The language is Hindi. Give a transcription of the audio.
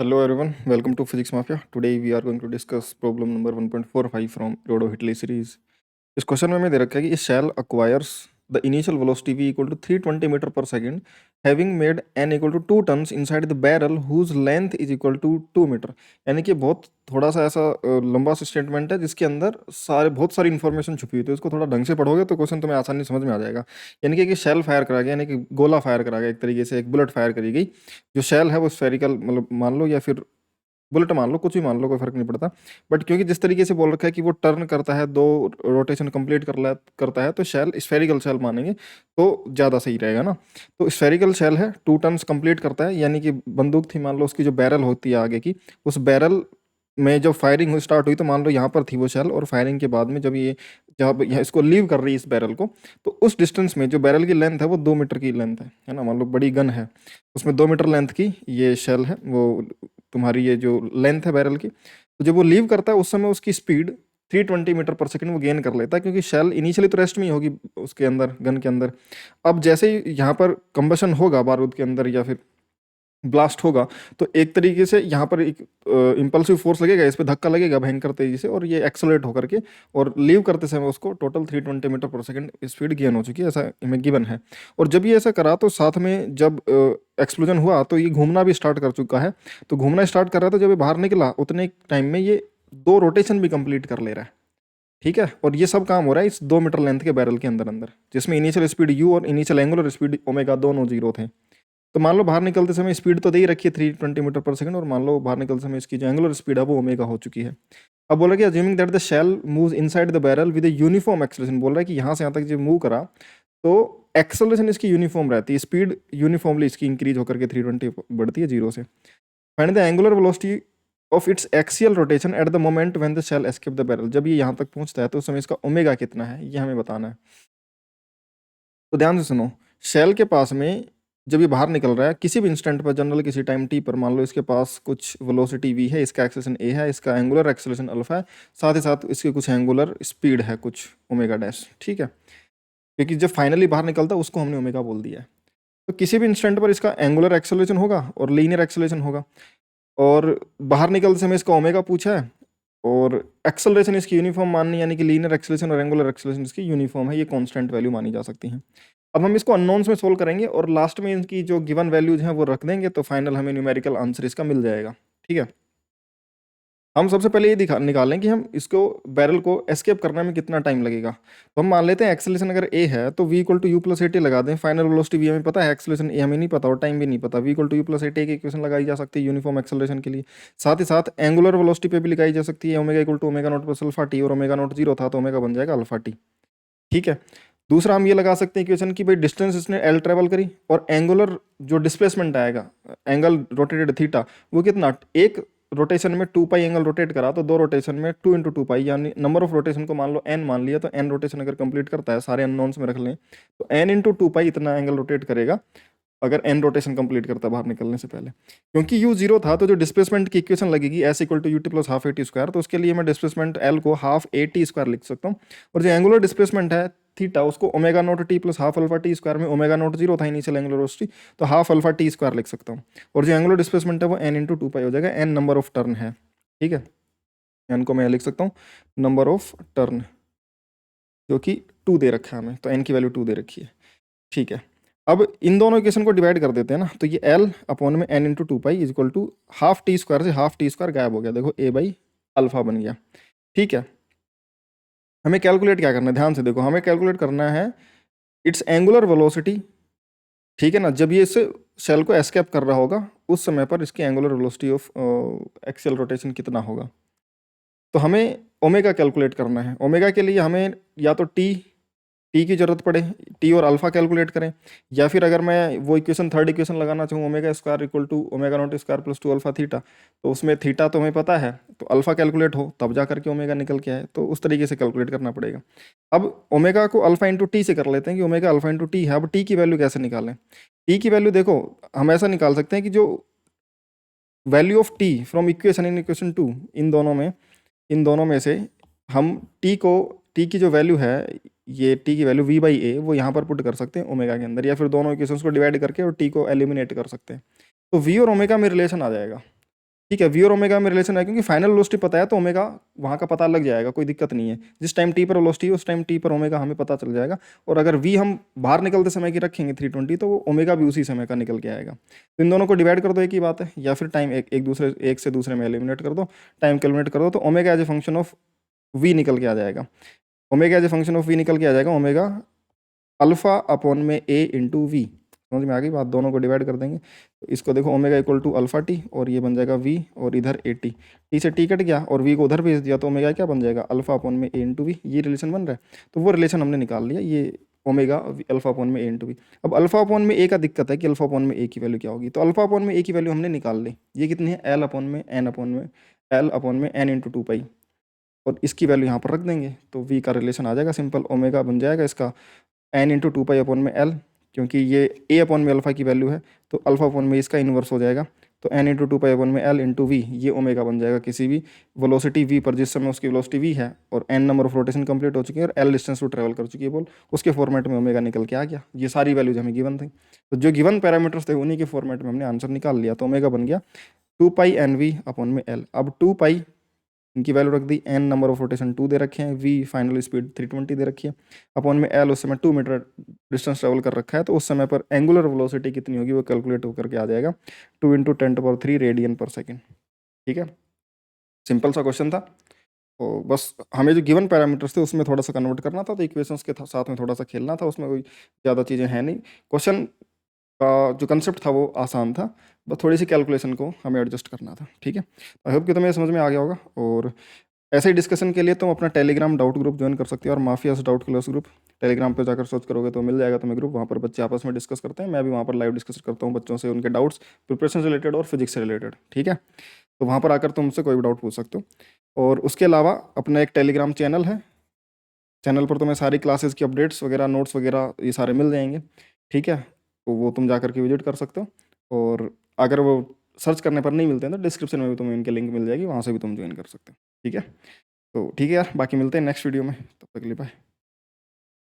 Hello everyone, welcome to Physics Mafia. Today we are going to discuss problem number 1.45 from Rodo-Hitley series. इस क्वेश्चन में हमें दे रखा है कि shell acquires the initial velocity v equal to 320 meter per second having made n equal to 2 tons inside the barrel whose length is equal to 2 meter। यानी कि बहुत थोड़ा सा ऐसा लंबा सा स्टेटमेंट है जिसके अंदर बहुत सारी इन्फॉर्मेशन छुपी हुई है। तो इसको थोड़ा ढंग से पढ़ोगे तो क्वेश्चन तुम्हें आसानी समझ में आ जाएगा। यानी कि शेल फायर करा गया, यानी कि गोला फायर करा गया, एक तरीके से एक बुलेट फायर करी गई। जो शेल है वो स्फेरिकल मतलब मान लो, या फिर बुलेट मान लो, कुछ भी मान लो, कोई फर्क नहीं पड़ता। बट क्योंकि जिस तरीके से बोल रखा है कि वो टर्न करता है, 2 रोटेशन कंप्लीट करता है, तो शेल स्फेरिकल शेल मानेंगे तो ज़्यादा सही रहेगा ना। तो स्फेरिकल शेल है, 2 टर्न्स कंप्लीट करता है, यानी कि बंदूक थी, मान लो उसकी जो बैरल होती है आगे की, उस बैरल में जब फायरिंग स्टार्ट हुई तो मान लो यहाँ पर थी वो शेल, और फायरिंग के बाद में जब ये जब यहाँ इसको लीव कर रही है इस बैरल को, तो उस डिस्टेंस में जो बैरल की लेंथ है वो 2 मीटर की लेंथ है ना। मान लो बड़ी गन है, उसमें 2 मीटर लेंथ की ये शेल है, वो तुम्हारी ये जो लेंथ है बैरल की, तो जब वो लीव करता है उस समय उसकी स्पीड 320 मीटर पर सेकंड वो गेन कर लेता है, क्योंकि शेल इनिशियली तो रेस्ट में ही होगी उसके अंदर, गन के अंदर। अब जैसे ही यहाँ पर कंबशन होगा बारूद के अंदर या फिर ब्लास्ट होगा, तो एक तरीके से यहाँ पर एक इम्पल्सिव फोर्स लगेगा, इस पर धक्का लगेगा भयंकर तेजी से, और ये एक्सेलरेट होकर के और लीव करते समय उसको टोटल 320 मीटर पर सेकंड स्पीड गेन हो चुकी है, ऐसा इमें गिवन है। और जब ये ऐसा करा तो साथ में जब एक्सप्लोजन हुआ तो ये घूमना भी स्टार्ट कर चुका है। तो घूमना स्टार्ट कर रहा था, जब ये बाहर निकला उतने टाइम में ये 2 रोटेशन भी कंप्लीट कर ले रहा है। ठीक है, और ये सब काम हो रहा है इस 2 मीटर लेंथ के बैरल के अंदर अंदर, जिसमें इनिशियल स्पीड यू और इनिशियल एंगुलर स्पीड ओमेगा दोनों जीरो थे। तो मान लो बाहर निकलते समय स्पीड तो दे ही रखी है 320 मीटर पर सेकंड, और मान लो बाहर निकलते समय इसकी जो एंगुलर स्पीड है वो ओमेगा हो चुकी है। अब बोला कि assuming that the shell moves inside the barrel with uniform acceleration, बोल रहा है कि यहाँ से यहाँ तक जब मूव करा तो एक्सेलरेशन इसकी यूनिफॉर्म रहती है, स्पीड यूनिफॉर्मली इसकी इंक्रीज होकर के 320 बढ़ती है 0 से। Find the angular velocity of its axial rotation at the moment when the shell escape the barrel. जब ये यहाँ तक पहुँचता है तो उस समय इसका ओमेगा कितना है ये हमें बताना है। तो ध्यान से सुनो, शेल के पास में जब ये बाहर निकल रहा है किसी भी इंस्टेंट पर, जनरल किसी टाइम टी पर, मान लो इसके पास कुछ वेलोसिटी v है, इसका एक्सेलेरेशन a है, इसका एंगुलर एक्सेलेरेशन अल्फा है, साथ ही साथ इसकी कुछ एंगुलर स्पीड है कुछ ओमेगा डैश। ठीक है, क्योंकि जब फाइनली बाहर निकलता है उसको हमने ओमेगा बोल दिया है। तो किसी भी इंस्टेंट पर इसका एंगुलर एक्सेलरेशन होगा और लीनियर एक्सेलरेशन होगा, और बाहर निकलते समय इसका ओमेगा पूछा है, और एक्सेलरेशन इसकी यूनिफॉर्म माननी, यानी कि लीनियर एक्सेलरेशन और एंगुलर एक्सेलरेशन इसकी यूनिफॉर्म है, ये कांस्टेंट वैल्यू मानी जा सकती हैं। अब हम इसको अननोन्स में सोल्व करेंगे और लास्ट में इनकी जो गिवन वैल्यूज हैं वो रख देंगे, तो फाइनल हमें न्यूमेरिकल आंसर इसका मिल जाएगा। ठीक है, हम सबसे पहले ये निकालें कि हम इसको बैरल को एस्केप करने में कितना टाइम लगेगा। तो हम मान लेते हैं एक्सेलरेशन अगर ए है तो v equal to u plus a t लगा दें। फाइनल वेलोसिटी v हमें पता है, एक्सेलरेशन ए हमें नहीं पता और टाइम भी नहीं पता। v equal to u plus a t की इक्वेशन लगाई जा सकती है यूनिफॉर्म एक्सेलरेशन के लिए। साथ ही साथ एंगुलर वेलोसिटी पे भी लगाई जा सकती है, omega equal to omega naught plus alpha t, और ओमेगा नॉट 0 था तो ओमेगा बन जाएगा अल्फा टी। ठीक है, दूसरा हम ये लगा सकते हैं इक्वेशन की भाई डिस्टेंस इसने एल ट्रेवल करी, और एंगुलर जो डिस्प्लेसमेंट आएगा, एंगल रोटेटेड थीटा, वो कितना, एक रोटेशन में 2 पाई एंगल रोटेट करा तो 2 रोटेशन में 2 इंटू 2 पाई, यानी नंबर ऑफ रोटेशन को मान लो n मान लिया, तो n रोटेशन अगर कंप्लीट करता है, सारे अननोन्स में रख लें, तो n इंटू 2 पाई इतना एंगल रोटेट करेगा अगर n रोटेशन कंप्लीट करता है बाहर निकलने से पहले। क्योंकि u 0 था तो जो डिस्प्लेसमेंट की इक्वेशन लगेगी s equal to u t plus half a t square, तो उसके लिए मैं डिस्प्लेसमेंट l को हाफ ए टी स्क्वायर लिख सकता हूँ, और जो एंगुलर डिस्प्लेसमेंट है थीटा उसको omega naught t plus half alpha t square में, ओमेगा नोट 0 था इनिशियल एंगुलर वेलोसिटी, तो हाफ अल्फा टी स्क्वायर लिख सकता हूँ, और जो एंगुलर डिस्प्लेसमेंट है वो n इंटू 2 पाई हो जाएगा, n नंबर ऑफ टर्न है। ठीक है, n को मैं लिख सकता हूँ नंबर ऑफ टर्न, जो कि 2 दे रखा है हमें, तो n की वैल्यू 2 दे रखी है। ठीक है, अब इन दोनों इक्वेशन को डिवाइड कर देते हैं ना, तो ये l अपॉन में n into 2 pi is equal to half t square से हाफ टी स्क्वायर गायब हो गया, देखो a बाई अल्फा बन गया। ठीक है, हमें कैलकुलेट क्या करना है, ध्यान से देखो, हमें कैलकुलेट करना है इट्स एंगुलर वेलोसिटी। ठीक है ना, जब ये इस शेल को एस्केप कर रहा होगा उस समय पर इसकी angular velocity of axial rotation कितना होगा। तो हमें ओमेगा कैलकुलेट करना है। ओमेगा के लिए हमें या तो टी की जरूरत पड़े, टी और अल्फा कैलकुलेट करें, या फिर अगर मैं वो इक्वेशन थर्ड इक्वेशन लगाना चाहूँ omega square equal to omega naught square plus 2 alpha theta, तो उसमें थीटा तो हमें पता है, तो अल्फा कैलकुलेट हो तब जा करके ओमेगा निकल के आए, तो उस तरीके से कैलकुलेट करना पड़ेगा। अब ओमेगा को अल्फा इंटू टी से कर लेते हैं कि ओमेगा अल्फा इंटू टी है। अब टी की वैल्यू कैसे निकालें, टी की वैल्यू देखो हम ऐसा निकाल सकते हैं कि जो value of T from equation in equation 2, इन दोनों में से हम टी की जो वैल्यू है, ये टी की वैल्यू v बाई ए, वो यहाँ पर पुट कर सकते हैं ओमेगा के अंदर, या फिर दोनों इक्वेशंस को डिवाइड करके और टी को एलिमिनेट कर सकते हैं, तो v और ओमेगा में रिलेशन आ जाएगा। ठीक है, वी और ओमेगा में रिलेशन है क्योंकि फाइनल वेलोसिटी पता है तो ओमेगा वहाँ का पता लग जाएगा, कोई दिक्कत नहीं है। जिस टाइम टी पर वेलोसिटी है उस टाइम टी पर ओमेगा हमें पता चल जाएगा। और अगर वी हम बाहर निकलते समय की रखेंगे 320 तो वो ओमेगा भी उसी समय का निकल के आएगा। तो इन दोनों को डिवाइड कर दो, एक ही बात है, या फिर टाइम एक से दूसरे में एलिमिनेट कर दो, टाइम कैलकुलेट कर दो, तो omega as a function of v निकल के आ जाएगा। Omega as a function of v निकल के आ जाएगा, ओमेगा अल्फा अपॉन में ए इंटू वी। समझ में आ गई बात, दोनों को डिवाइड कर देंगे तो इसको देखो omega equal to alpha t और ये बन जाएगा वी और इधर ए टी, टी से टी कट गया और वी को उधर भेज दिया तो ओमेगा क्या बन जाएगा, अल्फा अपॉन में ए इंटू वी। ये रिलेशन बन रहा है, तो वो रिलेशन हमने निकाल लिया, ये ओमेगा अल्फा अपॉन में ए इंटू वी। अब अल्फा अपॉन में ए का दिक्कत है कि अल्फा अपॉन में ए की वैल्यू क्या होगी, तो अल्फा अपॉन में ए की वैल्यू हमने निकाल ली, ये कितनी है, एल अपॉन में एन अपॉन में एल अपॉन में एन इंटू टू पाई, और इसकी वैल्यू यहाँ पर रख देंगे तो वी का रिलेशन आ जाएगा सिंपल, ओमेगा बन जाएगा इसका n into two pi upon में एल, क्योंकि ये ए अपॉन में अल्फा की वैल्यू है तो अल्फा अपॉन में इसका इन्वर्स हो जाएगा, तो n into two pi upon में एल इंटू वी, ये ओमेगा बन जाएगा किसी भी वेलोसिटी वी पर जिस समय उसकी वेलोसिटी वी है और n number of rotation complete हो चुकी है और एल डिस्टेंस वो ट्रेवल कर चुकी है, बोल उसके फॉर्मेट में ओमेगा निकल के आ गया। ये सारी वैल्यूज हमें गिवन थी, तो जो गिवन पैरामीटर्स थे उन्हीं के फॉर्मेट में हमने आंसर निकाल लिया, तो ओमेगा बन गया two pi n v upon में एल। अब टू पाई इनकी वैल्यू रख दी, एन नंबर ऑफ रोटेशन 2 दे रखे हैं, वी फाइनल स्पीड 320 दे रखी है, अपॉन में एल उस समय 2 मीटर डिस्टेंस ट्रेवल कर रखा है, तो उस समय पर एंगुलर वेलोसिटी कितनी होगी वो कैलकुलेट होकर के आ जाएगा 2 इंटू 10⁻³ रेडियन पर सेकेंड। ठीक है, सिंपल सा क्वेश्चन था, तो बस हमें जो गिवन पैरामीटर्स थे उसमें थोड़ा सा कन्वर्ट करना था, तो इक्वेशंस के साथ में थोड़ा सा खेलना था, उसमें कोई ज़्यादा चीज़ें हैं नहीं। क्वेश्चन का जो कंसेप्ट था वो आसान था, बस थोड़ी सी कैलकुलेशन को हमें एडजस्ट करना था। ठीक है, आई होप कि तुम्हें समझ में आ गया होगा, और ऐसे ही डिस्कशन के लिए तुम अपना टेलीग्राम डाउट ग्रुप ज्वाइन कर सकते हो, और mafias doubt class group Telegram पे जाकर सर्च करोगे तो मिल जाएगा तुम्हें ग्रुप, वहाँ पर बच्चे आपस में डिस्कस करते हैं, मैं भी वहाँ पर लाइव डिस्कस करता हूँ बच्चों से उनके डाउट्स प्रिपरेशन से रिलेटेड और फिजिक्स से रिलेटेड। ठीक है, तो वहाँ पर आकर तुम मुझसे कोई भी डाउट पूछ सकते हो। और उसके अलावा अपना एक टेलीग्राम चैनल है, चैनल पर तुम्हें सारी क्लासेस की अपडेट्स वगैरह नोट्स वगैरह ये सारे मिल जाएंगे। ठीक है, तो वो तुम जा करके विजिट कर सकते हो, और अगर वो सर्च करने पर नहीं मिलते हैं तो डिस्क्रिप्शन में भी तुम्हें इनके लिंक मिल जाएगी, वहाँ से भी तुम ज्वाइन कर सकते हो। ठीक है, तो ठीक है यार, बाकी मिलते हैं नेक्स्ट वीडियो में, तब तक के लिए बाय।